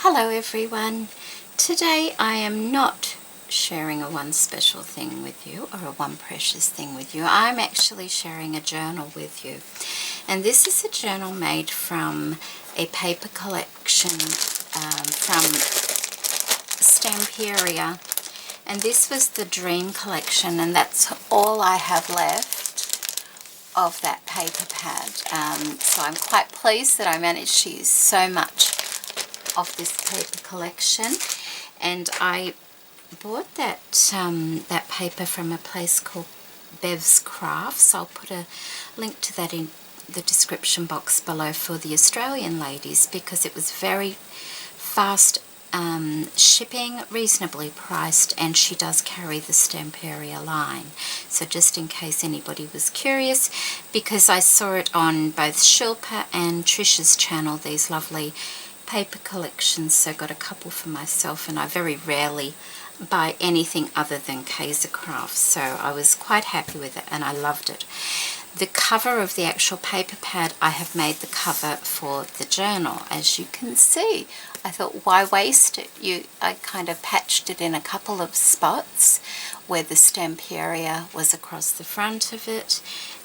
Hello everyone. Today I am not sharing a one special thing with you or a one precious thing with you. I'm actually sharing a journal with you. And this is a journal made from a paper collection from Stamperia. And this was the Dream collection, and that's all I have left of that paper pad. So I'm quite pleased that I managed to use so much of this paper collection, and I bought that that paper from a place called Bev's Crafts. I'll put a link to that in the description box below for the Australian ladies, because it was very fast shipping, reasonably priced, and she does carry the Stamperia line. So just in case anybody was curious, because I saw it on both Shilpa and Trisha's channel, these lovely paper collections, so got a couple for myself, and I very rarely buy anything other than Kaiser Crafts, so I was quite happy with it and I loved it. The cover of the actual paper pad, I have made the cover for the journal, as you can see. I thought, why waste it? I kind of patched it in a couple of spots where the Stamperia was across the front of it,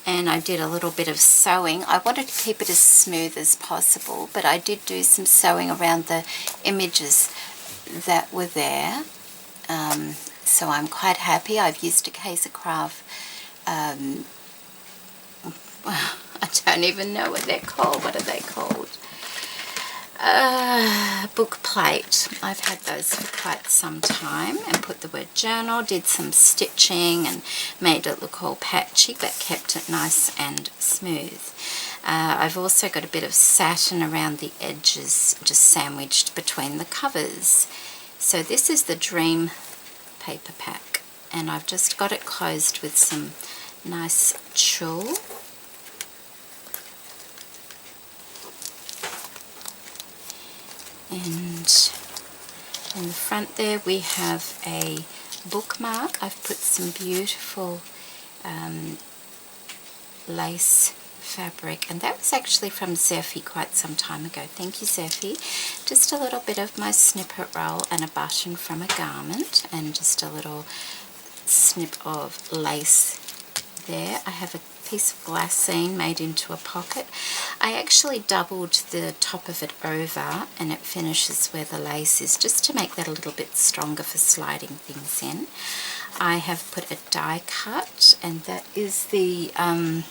and I did a little bit of sewing. I wanted to keep it as smooth as possible, but I did do some sewing around the images that were there. So I'm quite happy. I've used a Kaiser Craft, I don't even know what they're called. What are they called? Book plate. I've had those for quite some time, and put the word journal, did some stitching and made it look all patchy but kept it nice and smooth. I've also got a bit of satin around the edges, just sandwiched between the covers. So this is the Dream paper pack, and I've just got it closed with some nice tulle. And in the front there we have a bookmark. I've put some beautiful lace fabric, and that was actually from Zeffie quite some time ago. Thank you, Zeffie. Just a little bit of my snippet roll and a button from a garment, and just a little snip of lace there. I have a piece of glassine made into a pocket. I actually doubled the top of it over, and it finishes where the lace is, just to make that a little bit stronger for sliding things in. I have put a die cut, and that is the I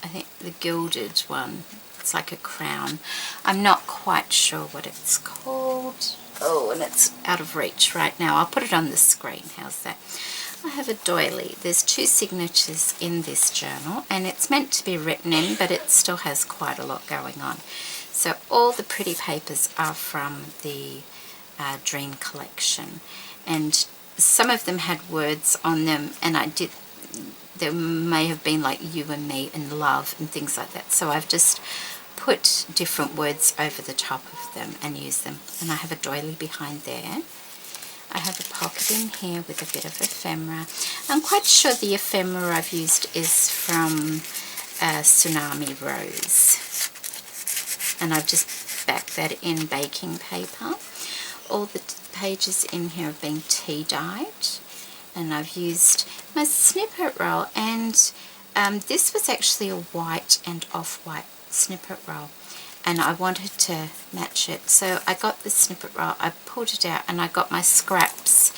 think the gilded one. It's like a crown. I'm not quite sure what it's called. Oh, and it's out of reach right now. I'll put it on the screen. How's that? I have a doily. There's 2 signatures in this journal, and it's meant to be written in, but it still has quite a lot going on. So all the pretty papers are from the Dream collection, and some of them had words on them, and there may have been like you and me and love and things like that. So I've just put different words over the top of them and used them. And I have a doily behind there. I have a pocket in here with a bit of ephemera. I'm quite sure the ephemera I've used is from Tsunami Rose. And I've just backed that in baking paper. All the pages in here have been tea dyed. And I've used my snippet roll, and this was actually a white and off-white snippet roll, and I wanted to match it. So I got the snippet roll, I pulled it out, and I got my scraps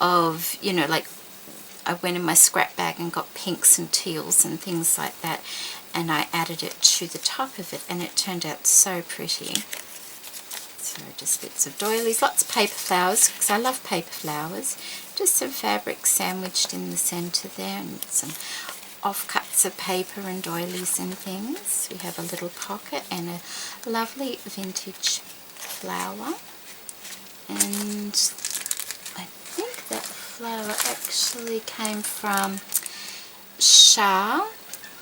of, you know, like I went in my scrap bag and got pinks and teals and things like that, and I added it to the top of it, and it turned out so pretty. So just bits of doilies, lots of paper flowers, because I love paper flowers. Just some fabric sandwiched in the centre there, and some offcuts of paper and doilies and things. We have a little pocket and a lovely vintage flower. And I think that flower actually came from Shah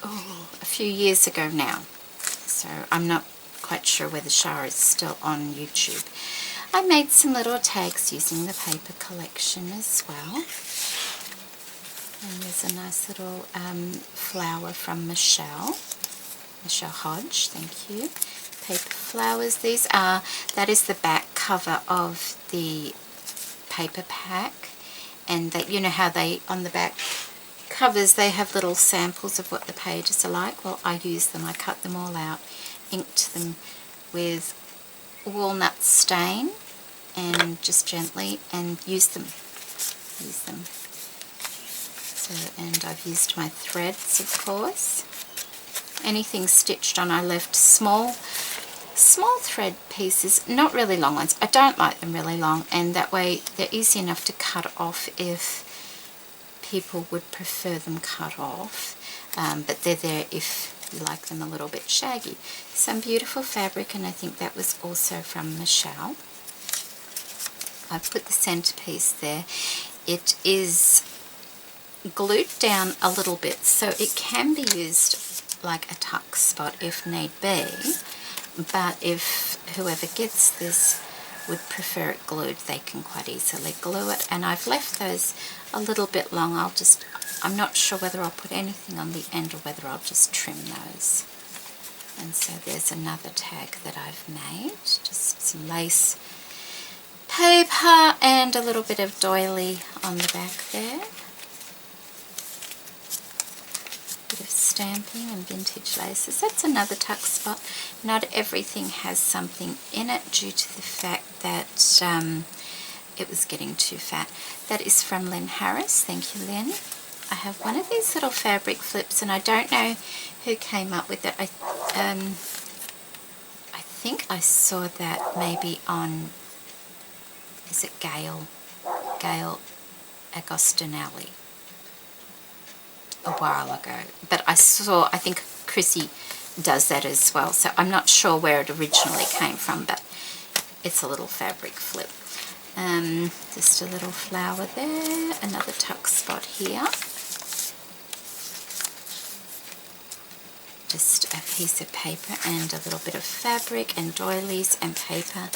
a few years ago now. So I'm not quite sure whether Shah is still on YouTube. I made some little tags using the paper collection as well. And there's a nice little flower from Michelle Hodge, thank you. paper flowers. That is the back cover of the paper pack, and that, you know how they, on the back covers, they have little samples of what the pages are like. Well, I use them. I cut them all out, inked them with walnut stain, and just gently, and use them. So, and I've used my threads, of course. Anything stitched on, I left small thread pieces, not really long ones. I don't like them really long, and that way they're easy enough to cut off if people would prefer them cut off, but they're there if you like them a little bit shaggy. Some beautiful fabric, and I think that was also from Michelle. I've put the centerpiece there. It is glued down a little bit, so it can be used like a tuck spot if need be, but if whoever gets this would prefer it glued, they can quite easily glue it. And I've left those a little bit long. I'm not sure whether I'll put anything on the end or whether I'll just trim those. And so there's another tag that I've made, just some lace paper and a little bit of doily on the back there. Bit of stamping and vintage laces. That's another tuck spot. Not everything has something in it due to the fact that it was getting too fat. That is from Lynn Harris. Thank you, Lynn. I have one of these little fabric flips, and I don't know who came up with it. I think I saw that maybe on, is it Gail Agostinelli, a while ago, but I think Chrissy does that as well, so I'm not sure where it originally came from, but it's a little fabric flip. Just a little flower there, another tuck spot here, just a piece of paper and a little bit of fabric and doilies and paper.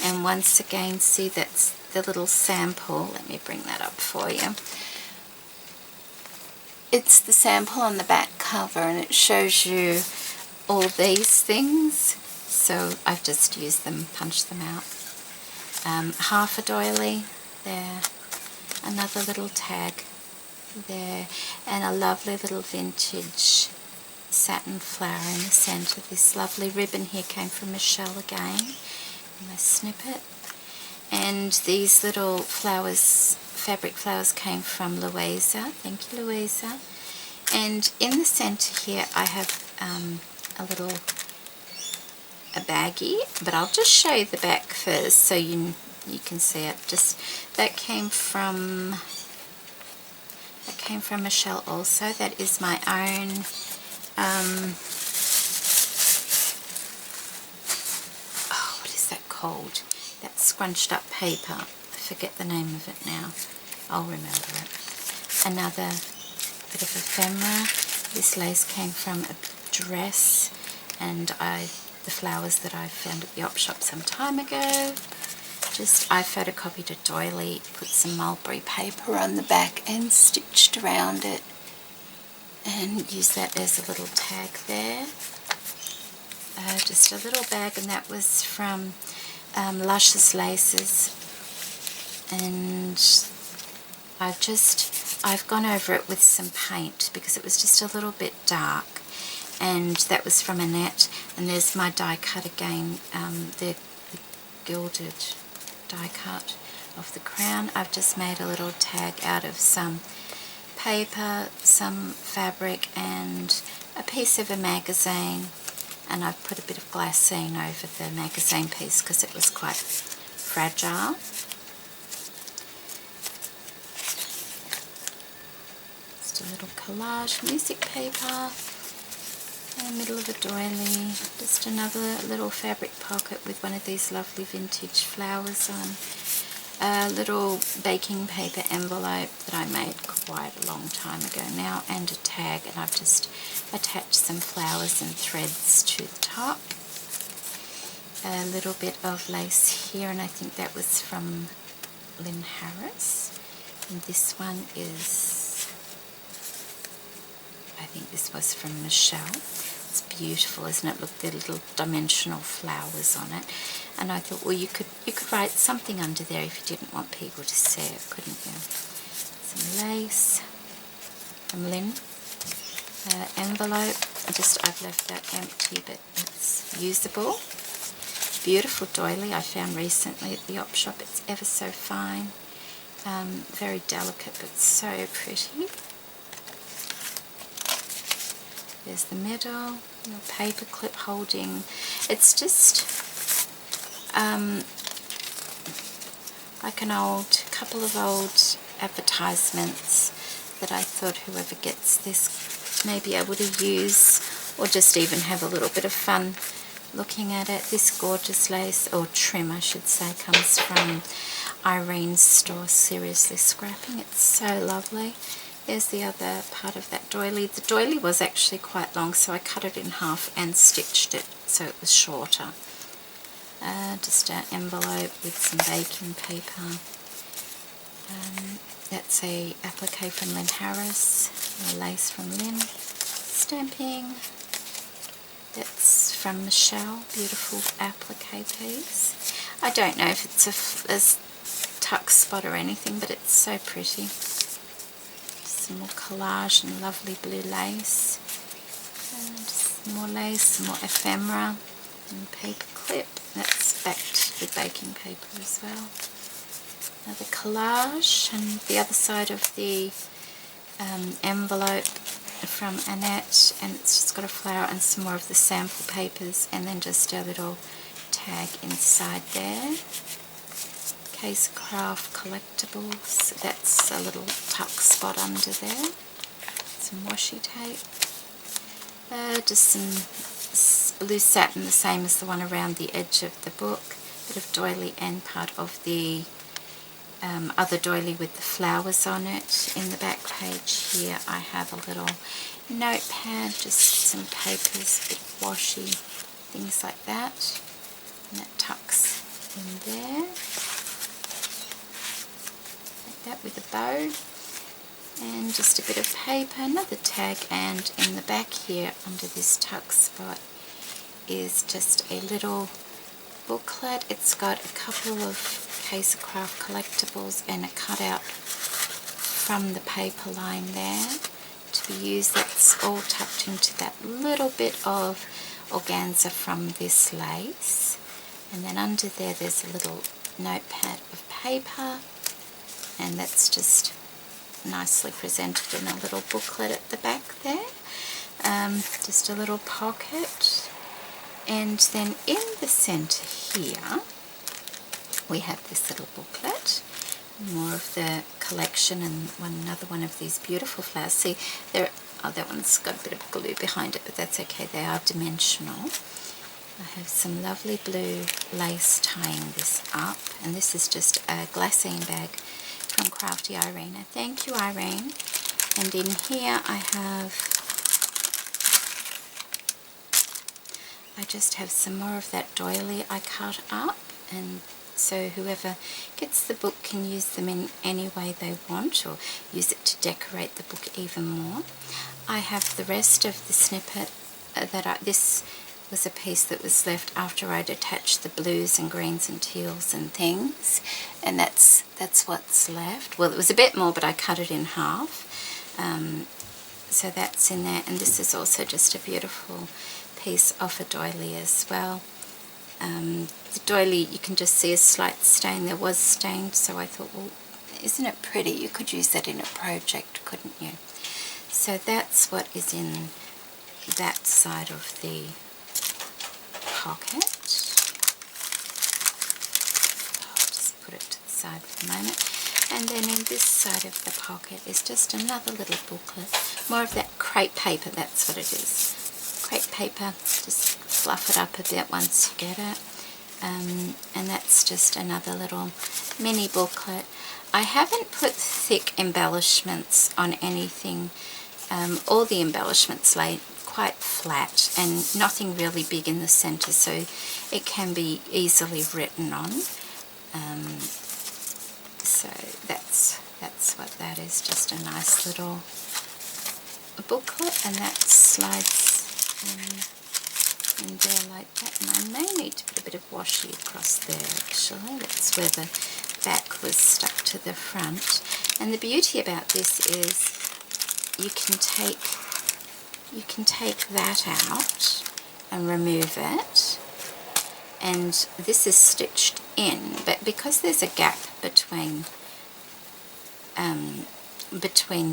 And once again, see, that's the little sample. Let me bring that up for you. It's the sample on the back cover, and it shows you all these things, so I've just used them, punched them out. Half a doily there, another little tag there, and a lovely little vintage satin flower in the center. This lovely ribbon here came from Michelle again, in my snippet. And these little flowers, fabric flowers, came from Louisa. Thank you, Louisa. And in the center here I have a baggie, but I'll just show you the back first so you can see it. Just that came from Michelle also. That is my own what is that called? That scrunched up paper. I forget the name of it now. I'll remember it. Another bit of ephemera. This lace came from a dress, and the flowers that I found at the op shop some time ago. I photocopied a doily, put some mulberry paper on the back and stitched around it, and used that as a little tag there. Just a little bag, and that was from Luscious Laces, and I've gone over it with some paint because it was just a little bit dark, and that was from Annette. And there's my die cut again, the gilded die cut of the crown. I've just made a little tag out of some paper, some fabric, and a piece of a magazine, and I've put a bit of glassine over the magazine piece because it was quite fragile. Just a little collage music paper in the middle of a doily. Just another little fabric pocket with one of these lovely vintage flowers on. A little baking paper envelope that I made quite a long time ago now, and a tag, and I've just attached some flowers and threads to the top. A little bit of lace here, and I think that was from Lynn Harris. And this one is, I think this was from Michelle. It's beautiful, isn't it? Look, there are little dimensional flowers on it. And I thought, well, you could write something under there if you didn't want people to see it, couldn't you? Some lace from Lynn. Envelope. I've left that empty, but it's usable. Beautiful doily I found recently at the op shop. It's ever so fine. Very delicate, but so pretty. There's the middle, little paper clip holding. It's just like a couple of old advertisements that I thought whoever gets this may be able to use, or just even have a little bit of fun looking at it. This gorgeous lace, or trim I should say, comes from Irene's store. Seriously scrapping, it's so lovely. There's the other part of that doily. The doily was actually quite long, so I cut it in half and stitched it so it was shorter. Just an envelope with some baking paper. That's a applique from Lynn Harris, a lace from Lynn. Stamping. That's from Michelle, beautiful applique piece. I don't know if it's a tuck spot or anything, but it's so pretty. Some more collage and lovely blue lace. And just more lace, some more ephemera and paper clip. That's backed with baking paper as well. Another collage, and the other side of the envelope from Annette, and it's just got a flower and some more of the sample papers, and then just a little tag inside there. Case Craft Collectibles, that's a little tuck spot under there. Some washi tape. Just some blue satin, the same as the one around the edge of the book. Bit of doily and part of the other doily with the flowers on it. In the back page here I have a little notepad, just some papers, bit of washi, things like that. And that tucks in there. That with a bow, and just a bit of paper, another tag, and in the back here under this tuck spot is just a little booklet. It's got a couple of Case of Craft Collectibles and a cutout from the paper line there to be used. That's all tucked into that little bit of organza from this lace, and then under there's a little notepad of paper, and that's just nicely presented in a little booklet at the back there. Just a little pocket, and then in the center here we have this little booklet, more of the collection, and another one of these beautiful flowers. See, that one's got a bit of glue behind it, but that's okay, they are dimensional. I have some lovely blue lace tying this up, and this is just a glassine bag from Crafty Irene. Thank you, Irene. And in here I just have some more of that doily I cut up, and so whoever gets the book can use them in any way they want, or use it to decorate the book even more. I have the rest of the snippet this was a piece that was left after I'd attached the blues and greens and teals and things, and that's what's left. Well, it was a bit more, but I cut it in half, so that's in there. And this is also just a beautiful piece of a doily as well. The doily, you can just see a slight stain. There was stained, so I thought, well, isn't it pretty? You could use that in a project, couldn't you? So that's what is in that side of the pocket. I'll just put it to the side for a moment. And then in this side of the pocket is just another little booklet, more of that crepe paper. That's what it is. Crepe paper, just fluff it up a bit once you get it, and that's just another little mini booklet. I haven't put thick embellishments on anything. All the embellishments lay quite flat and nothing really big in the center, so it can be easily written on. So that's what that is, just a nice little booklet, and that slides in there like that. And I may need to put a bit of washi across there actually. That's where the back was stuck to the front. And the beauty about this is you can take that out and remove it, and this is stitched in, but because there's a gap between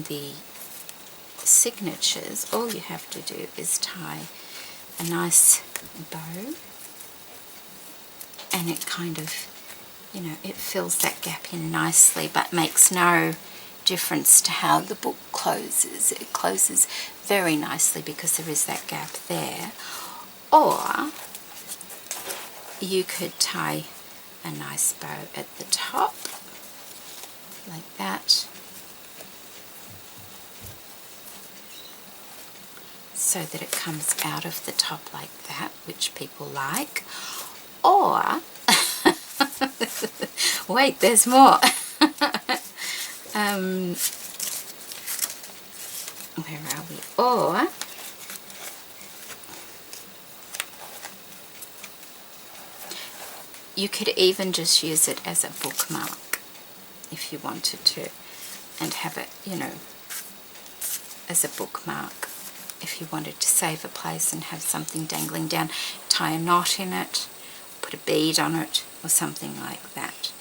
the signatures, all you have to do is tie a nice bow, and it kind of, you know, it fills that gap in nicely, but makes no difference to how the book closes. It closes very nicely because there is that gap there. Or you could tie a nice bow at the top like that, so that it comes out of the top like that, which people like. Or wait, there's more. Where are we? Or you could even just use it as a bookmark if you wanted to, and have it, you know, as a bookmark if you wanted to save a place and have something dangling down. Tie a knot in it, put a bead on it, or something like that.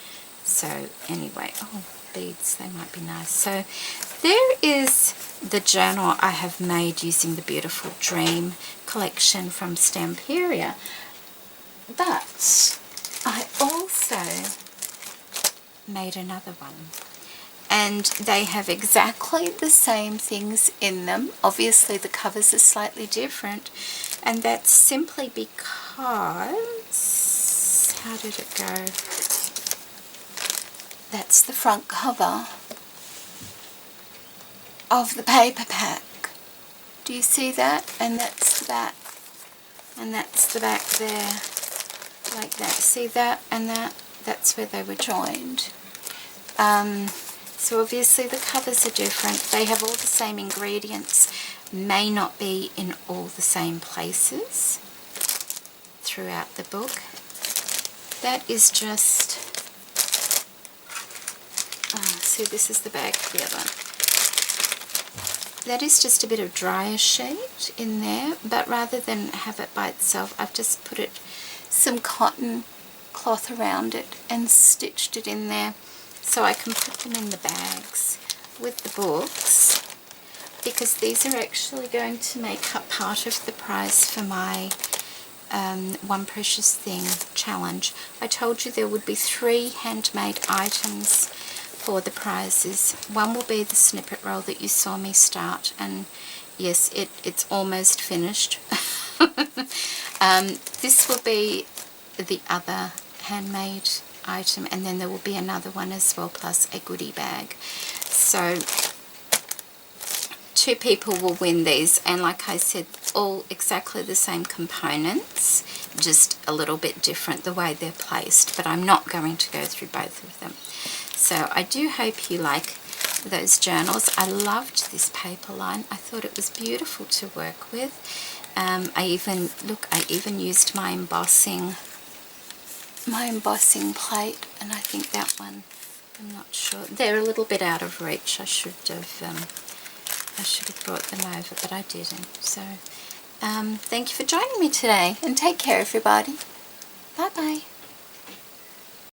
So anyway, oh, beads, they might be nice. So there is the journal I have made using the Beautiful Dream collection from Stamperia. But I also made another one, and they have exactly the same things in them. Obviously the covers are slightly different, and that's simply because, how did it go? That's the front cover of the paper pack. Do you see that? And that's the back. And that's the back there. Like that. See that and that? That's where they were joined. So obviously the covers are different. They have all the same ingredients. May not be in all the same places throughout the book. That is just... see, this is the back of the other one. That is just a bit of dryer sheet in there, but rather than have it by itself, I've just put it, some cotton cloth around it and stitched it in there so I can put them in the bags with the books, because these are actually going to make up part of the prize for my One Precious Thing challenge. I told you there would be 3 handmade items for the prizes. One will be the snippet roll that you saw me start, and yes, it's almost finished. This will be the other handmade item, and then there will be another one as well, plus a goodie bag. So 2 people will win these, and like I said, all exactly the same components, just a little bit different the way they're placed, but I'm not going to go through both of them. So I do hope you like those journals. I loved this paper line. I thought it was beautiful to work with. I even used my embossing plate, and I think that one, I'm not sure. They're a little bit out of reach. I should have brought them over, but I didn't. So thank you for joining me today, and take care, everybody. Bye bye.